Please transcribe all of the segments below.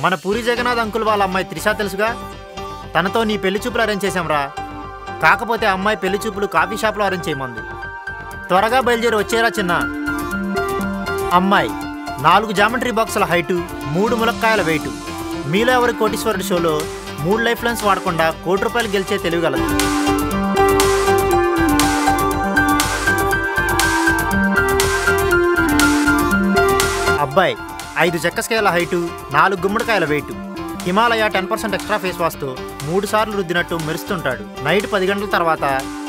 మన పూరి జగన్నాథ్ అంకుల్ వాళ్ళ అమ్మాయి త్రిష తెలుసుగా, తనతో నీ పెళ్లి చూపులు అరేంజ్ చేశాంరా. కాకపోతే అమ్మాయి పెళ్లి చూపులు కాఫీ షాప్లో అరేంజ్ చేయమంది. త్వరగా బయలుదేరి వచ్చేరా చిన్న. అమ్మాయి 4 జామెట్రీ బాక్సుల హైటు, 3 ములక్కాయల వెయిటు. మీలో ఎవరి కోటీశ్వరుడు షోలో 3 లైఫ్ లైన్స్ వాడకుండా ₹1 కోటి గెలిచే తెలియగలదు. అబ్బాయి 5 చెక్కస్కాయల హైటు, 4 గుమ్మడికాయల వెయిటు. హిమాలయ 10% ఎక్స్ట్రా ఫేస్ వాష్తో 3 సార్లు రుద్దినట్టు మెరుస్తుంటాడు. నైట్ 10 గంటల తర్వాత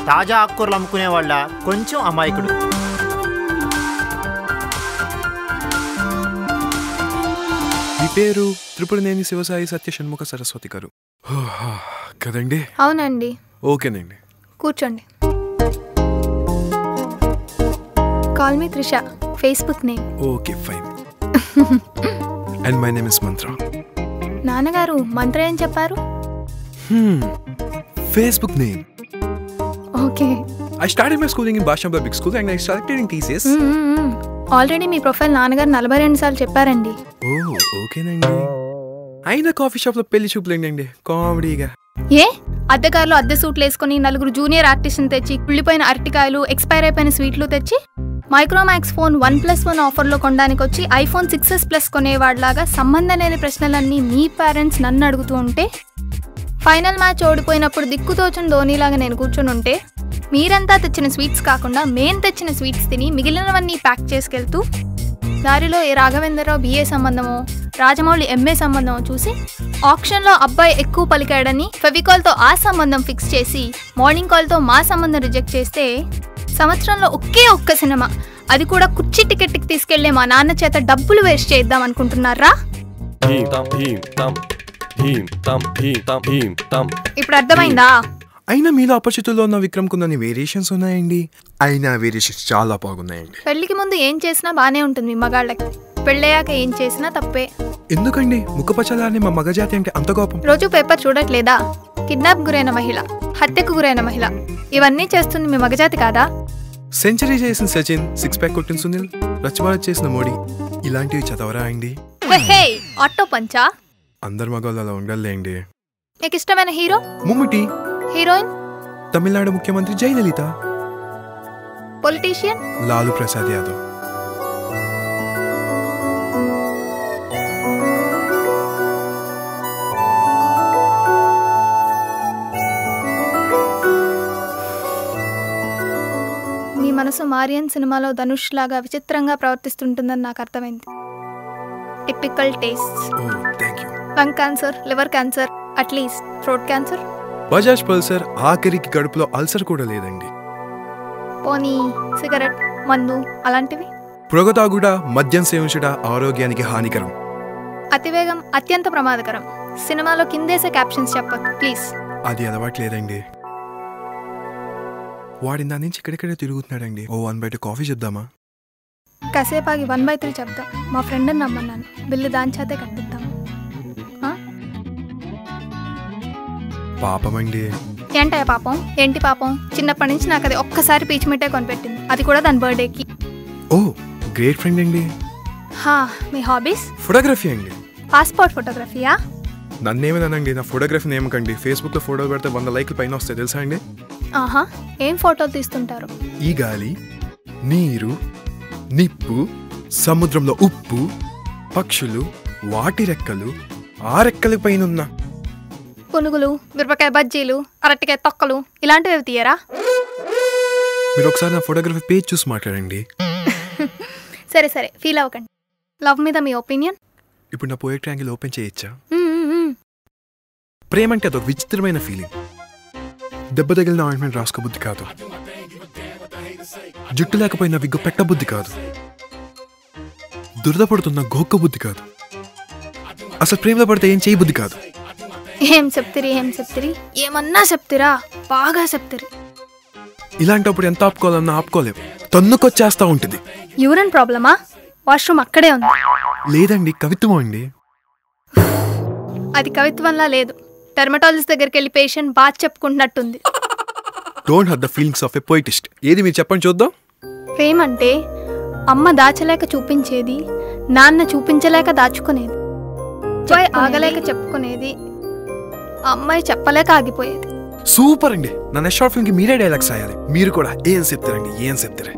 తాజా ఆకుకూరలు అమ్ముకునే వాళ్ళ కొంచెం అమాయకుడు. మీ పేరు? త్రిపురనేని శివసాయి సత్యషణ్ముఖ సరస్వతి గారు కదండి? అవునండి. ఓకేనండి, కూర్చోండి. Call me Trisha, Facebook name. Okay fine. And my name is మంత్ర. నాన్నగారు మంత్ర ఏం చెప్పారు? Facebook name. Okay. I started my schooling in Basham Public School and I selected in TCS. Already me profile నాన్నగారు 42 సార్లు చెప్పారండి. ఓ ఓకేనండి. అయినా కాఫీ షాప్ లో పెళ్లి చూపులేండి కామెడీగా. ఏ అద్దెకారులో అద్దె సూట్లు వేసుకుని 4 జూనియర్ ఆర్టిస్ట్ని తెచ్చి కుళ్ళిపోయిన అరటికాయలు, ఎక్స్పైర్ అయిపోయిన స్వీట్లు తెచ్చి మైక్రోమాక్స్ ఫోన్ 1+1 ఆఫర్లో కొనడానికి వచ్చి ఐఫోన్ 6s Plus కొనేవాడిలాగా సంబంధం లేని ప్రశ్నలన్నీ మీ పేరెంట్స్ నన్ను అడుగుతూ ఉంటే, ఫైనల్ మ్యాచ్ ఓడిపోయినప్పుడు దిక్కుతోచని ధోనీలాగా నేను కూర్చొని ఉంటే, మీరంతా తెచ్చిన స్వీట్స్ కాకుండా మేం తెచ్చిన స్వీట్స్ తిని మిగిలినవన్నీ ప్యాక్ చేసుకెళ్తూ దారిలో ఏ రాఘవేంద్రరావు BA సంబంధమో, రాజమౌళి MA సంబంధమో చూసి ఆప్షన్లో అబ్బాయి ఎక్కువ పలికాడని ఫెవికాల్తో ఆ సంబంధం ఫిక్స్ చేసి మార్నింగ్ కాల్తో మా సంబంధం రిజెక్ట్ చేస్తే, సంవత్సరంలో ఒక్క సినిమా, అది కూడా కుర్చీ టికెట్కి తీసుకెళ్లే మా నాన్న చేత డబ్బులు వేస్ట్ చేద్దాం అనుకుంటున్నారా? ఇప్పుడు అర్థమైందా? అయినా మీలో అపరిచితుల్లో ఉన్న విక్రమ్ కుందని వేరియేషన్స్ ఉన్నాయండి. అయినా వేరియేషన్స్ చాలా బాగున్నాయండి. పెళ్లికి ముందు ఏం చేసినా బానే ఉంటుంది మీ మగాళ్ళకి, పెళ్ళయ్యాక ఏం చేసినా తప్పే. ఎందుకండి ముఖపచలాన్ని మా మగజాతి అంటే అంత కోపం? రోజు పేపర్ చూడట్లేదా? కిడ్నాప్ గురైన మహిళ, హత్యకు గురైన మహిళ, ఇవన్నీ చేస్తుంది మీ మగజాతి కాదా? సెంచరీ చేసిన సచిన్, 6 ప్యాక్ కొట్టిన సునీల్, రచమల చేసిన మోడీ, ఇలాంటివి చదవరా అండి? ఆటో పంచా? అందరు మగవాళ్ళు అలా ఉండాలండి. మీకు ఇష్టమైన హీరో? ముమ్మిటి. హీరోయిన్? తమిళనాడు ముఖ్యమంత్రి జయలలిత. పొలిటీషియన్? లాలూ ప్రసాద్ యాదవ్. మీ మనసు మారియన్ సినిమాలో ధనుష్ లాగా విచిత్రంగా ప్రవర్తిస్తుంటుందని నాకు అర్థమైంది. Typical taste. Lung cancer, liver cancer, at least throat cancer. Bajaj Pulsar, ఆఖరికి కడుపులో అల్సర్ కూడా లేదండి. పోనీ సిగరెట్, మందు అలాంటివి? పొగతాగుట, మద్యం సేవించుట ఆరోగ్యానికి హానికరం. అతివేగం అత్యంత ప్రమాదకరం. సినిమాలో కిందేసే క్యాప్షన్స్ చెప్పకు ప్లీజ్. అది అలవాట్లేదండి. వాడి నా నుంచి ఇక్కడెక్కడే తిరుగుతున్నాడండి. ఓ 1/2 కాఫీ చెప్దామా? కాసేపాగి 1/3 చెప్తా. మా ఫ్రెండ్ని నమ్మన్నాను, బిల్లు దాంచాతే కట్టిద్దాం. పాపమండి. ఏంటయ్య పాపం? ఏంటి పాపం? చిన్నప్పటి నుంచి నాకు అది ఒక్కసారి పీచ్ మిఠాయి కొనిపెట్టింది, అది కూడా దాని బర్త్డేకి. ఓ గ్రేట్ ఫ్రెండ్ అండి. మీ హాబీస్? ఫోటోగ్రఫీ అండి. పాస్పోర్ట్ ఫోటోగ్రఫీయా? నన్నేమనండి, నా ఫోటోగ్రఫీ నేమకండి. ఫేస్బుక్ లో ఫోటో పెడితే 100 లైక్లు పైన వస్తాయి తెలుసా అండి? ఏం ఫోటోలు తీస్తుంటారు? ఈ గాలి, నీరు, నిప్పు, సముద్రంలో ఉప్పు, పక్షులు, వాటి రెక్కలు, ఆ రెక్కల పైన పునుగులు, మిరపకాయ బజ్జీలు, అరటికాయ తొక్కలు, ఇలాంటివి తీయరా? మీరు ఒకసారి నా ఫోటోగ్రఫీ పేజ్ చూసి మాట్లాడండి. సరే ఫీల్ అవ్వకండి. లవ్ మీద మీ ఒపీనియన్? ఇప్పుడు నా పోయట్రీ యాంగిల్ ఓపెన్ చేయొచ్చా? ప్రేమ అంటే అదొక విచిత్రమైన ఫీలింగ్. దెబ్బ తగిలిన ఆయింట్మెంట్ రాసుకోబుద్ధి కాదు, జుట్టు లేకపోయినా విగ్గు పెట్టబుద్ధి కాదు, దురద పడుతున్న గోక్క బుద్ధి కాదు, అసలు ప్రేమలో పడితే ఏం చేయబుద్ధి కాదు. ఏం చెప్తిరి ఏమన్నా చెప్తిరా, బాగా చెప్తిరి. ఇలాంటప్పుడు ఎంత ఆపుకోవాలన్నా ఆపుకోలేవు, తన్నుకొచ్చేస్తా ఉంటుంది. యూరిన్ ప్రాబ్లమా? వాష్రూమ్ అక్కడే ఉంది. లేదండి, కవిత్వం అండి. అది కవిత్వంలా లేదు, డెర్మటాలజిస్ట్ దగ్గరికి వెళ్ళి పేషెంట్ బాగా చెప్పుకుంటున్నట్టుంది. Don't hurt the feelings of a poetist. ఏది మీరు చెప్పండి చూద్దాం. ప్రేమ అంటే అమ్మ దాచలేక చూపించేది, నాన్న చూపించలేక దాచుకునేది. ఆగలేక చెప్పుకునేది, అమ్మాయి చెప్పలేక ఆగిపోయేది. సూపర్ అండి. నా నెక్స్ట్ షార్ట్ ఫిల్మ్ కి మీరే డైలాగ్స్ రాయాలి. మీరు కూడా ఏం చెప్తారండి, ఏం చెప్తారు?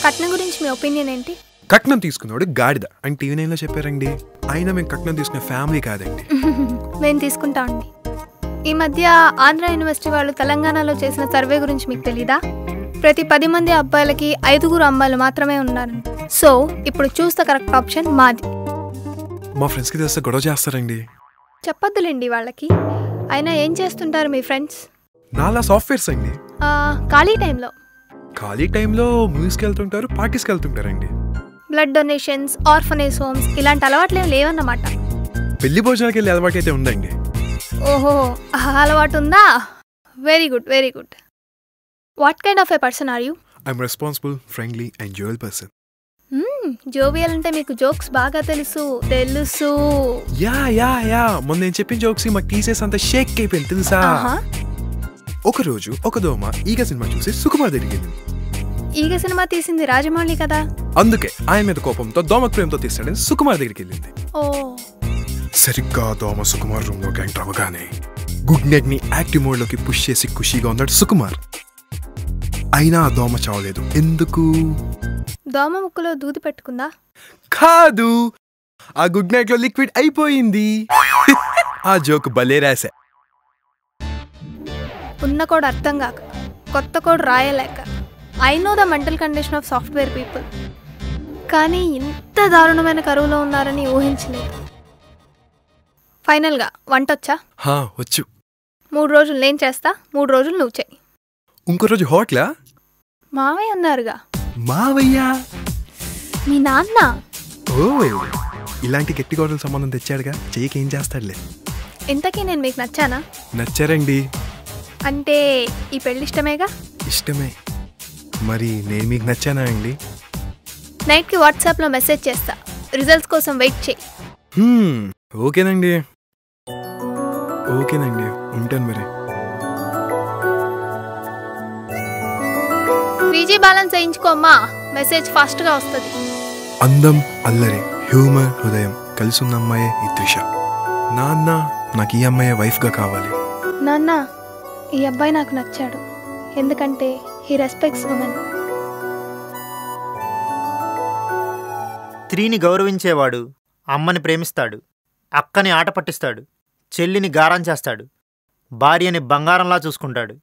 కట్నం గురించి మీ ఒపీనియన్ ఏంటి? కట్నం తీసుకున్నాడు గాడిద అని టీవీ నైన్ లో చెప్పారండి. అయినా మేము కట్నం తీసుకునే ఫ్యామిలీ కాదండి. మేము తీసుకుంటామండి. ఈ మధ్య ఆంధ్ర యూనివర్సిటీ వాళ్ళు తెలంగాణలో చేసిన సర్వే గురించి మీకు తెలీదా? ప్రతి 10 మంది అబ్బాయిలకి 5 అమ్మాయిలు మాత్రమే ఉన్నారు. సో ఇప్పుడు చూస్ ద కరెక్ట్ ఆప్షన్ మాది. మా ఫ్రెండ్స్ కి తెలిస్తే గొడవ చేస్తారండి. చెప్పొద్దులేండి వాళ్ళకి. అయినా ఏం చేస్తుంటారు మీ ఫ్రెండ్స్? నాలా సాఫ్ట్వేర్స్ అండి. ఖాళీ టైంలో మూవీస్కి వెళ్తుంటారు, పార్టీస్కి వెళ్తుంటారండి. బ్లడ్ డొనేషన్స్, ఆర్ఫనేజ్ హోమ్స్ ఇలాంటి అలవాట్లు ఏమి లేవన్నమాట. పెళ్లి భోజనాలకి వెళ్ళే అలవాటు అయితే ఉందండి. ఓహో, అలవాటు ఉందా? Very good, very good. What kind of A person are you? I'm responsible, friendly and jovial person. Jovial అంటే మీకు జోక్స్ బాగా తెలుసు. యా మొన్న నేను చెప్పిన జోక్స్ మాకు తీసేసి అంత షేక్ అయిపోయింది తెలుసా. ఒకరోజు ఒక దోమ ఈగ సినిమా చూసి సుకుమార్ తిరిగింది. ఈగ సినిమా తీసింది రాజమౌళి కదా. అందుకే ఆయన మీద కోపంతో దోమ ప్రేమతో తీస్తాడని సుకుమార్ దగ్గరికి వెళ్ళింది. సరిగ్గా దోమ సుకుమార్ రూమ్ లోకి ఎంటర్ అవ్వగానే గుడ్ నైట్ ని యాక్టివ్ మోడ్ లోకి పుష్ చేసి ఖుషీగా ఉన్నాడు సుకుమార్. అయినా ఆ దోమ చావలేదు. ఎందుకు? దోమ ముక్కులో దూది పెట్టుకుందా? కాదు, ఆ గుడ్ నైట్ లో లిక్విడ్ అయిపోయింది. ఆ జోక్ భలే రాసా. ఉన్న కోడ్ అర్థం కాక, కొత్త కోడ్ రాయలేక. I know the mental condition of software people. కానీ ఇంత దారుణమైన కరువులో ఉన్నారని ఊహించలేదు. ఫైనల్గా వంటొచ్చా? వచ్చు. 3 రోజులు నేను చేస్తా, 3 రోజులు నువ్వు చెయ్యి. ఇంకో రోజు హోటలా? మావయ్య అన్నారుగా. మావయ్య? మీ నాన్న? ఓ, ఇలాంటి గట్టి గోడల సంబంధం తెచ్చాడుగా, చెయ్యికి ఏం చేస్తాడులే. ఇంతకీ నేను మీకు నచ్చానా? నచ్చారండి. అంటే ఈ పెళ్లి ఇష్టమేగా? ఇష్టమే. మరి నేను మీకు నచ్చానా అండి? నైట్కి వాట్సాప్లో మెసేజ్ చేస్తా, రిజల్ట్స్ కోసం వెయిట్ చేయి. ఓకేనండి, ఉంటాను మరి. 3G బ్యాలెన్స్ వేయించుకోమ్మా, మెసేజ్ ఫాస్ట్గా వస్తుంది. అందం, అల్లరి, హ్యూమర్, హృదయం కలిసి ఉన్న అమ్మాయే ఈ త్రిష. నాన్న, నాకు ఈ అమ్మాయి వైఫ్గా కావాలి. నాన్న, ఈ అబ్బాయి నాకు నచ్చాడు, ఎందుకంటే హీ రెస్పెక్ట్స్ ఉమెన్. స్త్రీని గౌరవించేవాడు అమ్మని ప్రేమిస్తాడు, అక్కని ఆట పట్టిస్తాడు, చెల్లిని గారం చేస్తాడు, భార్యని బంగారంలా చూసుకుంటాడు.